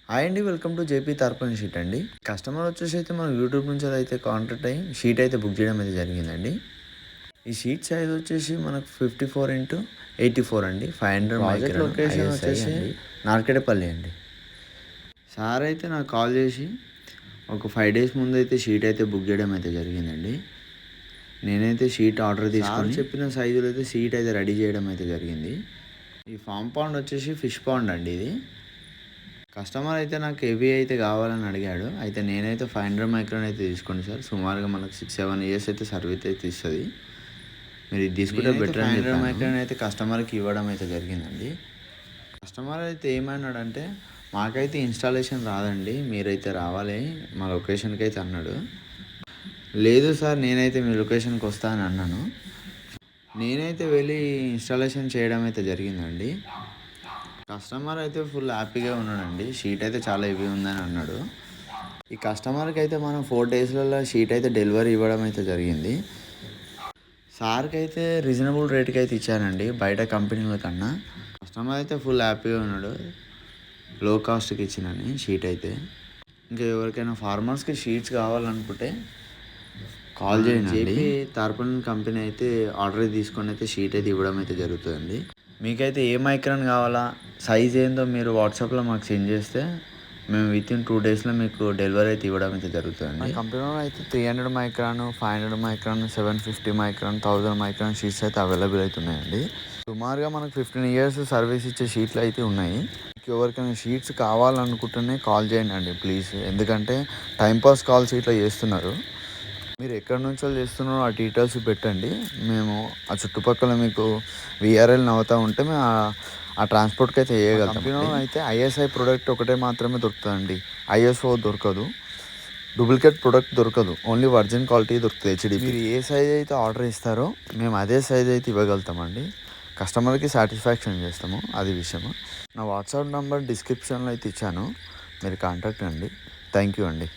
Hi అండి, welcome to JP తార్పణి sheet అండి. Customer వచ్చేసి అయితే మనం యూట్యూబ్ నుంచి అయితే కాంటాక్ట్ అయ్యి షీట్ అయితే బుక్ చేయడం అయితే జరిగిందండి. ఈ షీట్ సైజ్ వచ్చేసి మనకు 54x84 అండి. 500 మైక్రాన్. లొకేషన్ వచ్చేసి నార్కెడపల్లి అండి. సార్ అయితే నాకు కాల్ చేసి ఒక 5 days ముందు అయితే షీట్ అయితే బుక్ చేయడం అయితే జరిగిందండి. నేనైతే షీట్ ఆర్డర్ తీసుకొని చెప్పిన సైజులో అయితే షీట్ అయితే రెడీ చేయడం అయితే జరిగింది. ఈ ఫామ్ పాండ్ వచ్చేసి ఫిష్ పాండ్ అండి. ఇది కస్టమర్ అయితే నాకు హెవీ అయితే కావాలని అడిగాడు. అయితే నేనైతే 500 మైక్రాన్ అయితే తీసుకోండి సార్. సుమారుగా మనకు 6-7 years అయితే సర్వీస్ అయితే ఇస్తుంది. మీరు ఇది తీసుకుంటే బెటర్. 500 మైక్రాన్ అయితే కస్టమర్కి ఇవ్వడం అయితే జరిగిందండి. కస్టమర్ అయితే ఏమన్నాడంటే, మాకైతే ఇన్స్టాలేషన్ రాదండి, మీరైతే రావాలి మా లొకేషన్కి అయితే అన్నాడు. లేదు సార్, నేనైతే మీ లొకేషన్కి వస్తాను అన్నాను. నేనైతే వెళ్ళి ఇన్స్టాలేషన్ చేయడం అయితే జరిగిందండి. కస్టమర్ అయితే ఫుల్ హ్యాపీగా ఉన్నాడండి. షీట్ అయితే చాలా హెవీ ఉందని అన్నాడు. ఈ కస్టమర్కి అయితే మనం 4 daysలలో షీట్ అయితే డెలివరీ ఇవ్వడం అయితే జరిగింది. సార్కి అయితే రీజనబుల్ రేట్కి అయితే ఇచ్చానండి బయట కంపెనీల కన్నా. కస్టమర్ అయితే ఫుల్ హ్యాపీగా ఉన్నాడు, లో కాస్ట్కి ఇచ్చినని షీట్ అయితే. ఇంకా ఎవరికైనా ఫార్మర్స్కి షీట్స్ కావాలనుకుంటే కాల్ చేయండి. జేపీ తార్పణి కంపెనీ అయితే ఆర్డర్ తీసుకొని అయితే షీట్ అయితే ఇవ్వడం అయితే జరుగుతుందండి. మీకైతే ఏ మైక్రాన్ కావాలా, సైజ్ ఏందో మీరు వాట్సాప్లో మాకు సెండ్ చేస్తే మేము వితిన్ 2 daysలో మీకు డెలివరీ అయితే ఇవ్వడం అయితే జరుగుతుందండి. కంపెనీలో అయితే 300 micron, 500 micron, 750 micron, 1000 micron sheets అయితే అవైలబుల్ అయితే ఉన్నాయండి. సుమారుగా మనకు 15 years సర్వీస్ ఇచ్చే షీట్లు అయితే ఉన్నాయి. ఎవరికైనా షీట్స్ కావాలనుకుంటేనే కాల్ చేయండి అండి ప్లీజ్. ఎందుకంటే టైంపాస్ కాల్స్ ఇట్లా చేస్తున్నారు. మీరు ఎక్కడి నుంచో చేస్తున్నారో ఆ డీటెయిల్స్ పెట్టండి. మేము ఆ చుట్టుపక్కల మీకు VRL నవ్వుతూ ఉంటే మేము ఆ ట్రాన్స్పోర్ట్కి అయితే వేయగలుగుతాం. కంపెనీలో అయితే ISI ప్రోడక్ట్ ఒకటే మాత్రమే దొరుకుతుందండి. ISO దొరకదు, డూప్లికేట్ ప్రోడక్ట్ దొరకదు. ఓన్లీ వర్జిన్ క్వాలిటీ దొరుకుతుంది HDP. మీరు ఏ సైజ్ అయితే ఆర్డర్ ఇస్తారో మేము అదే సైజ్ అయితే ఇవ్వగలుగుతామండి. కస్టమర్కి సాటిస్ఫాక్షన్ చేస్తాము, అది విషయము. నా వాట్సాప్ నెంబర్ డిస్క్రిప్షన్లో అయితే ఇచ్చాను, మీరు కాంటాక్ట్ అండి. థ్యాంక్ యూ అండి.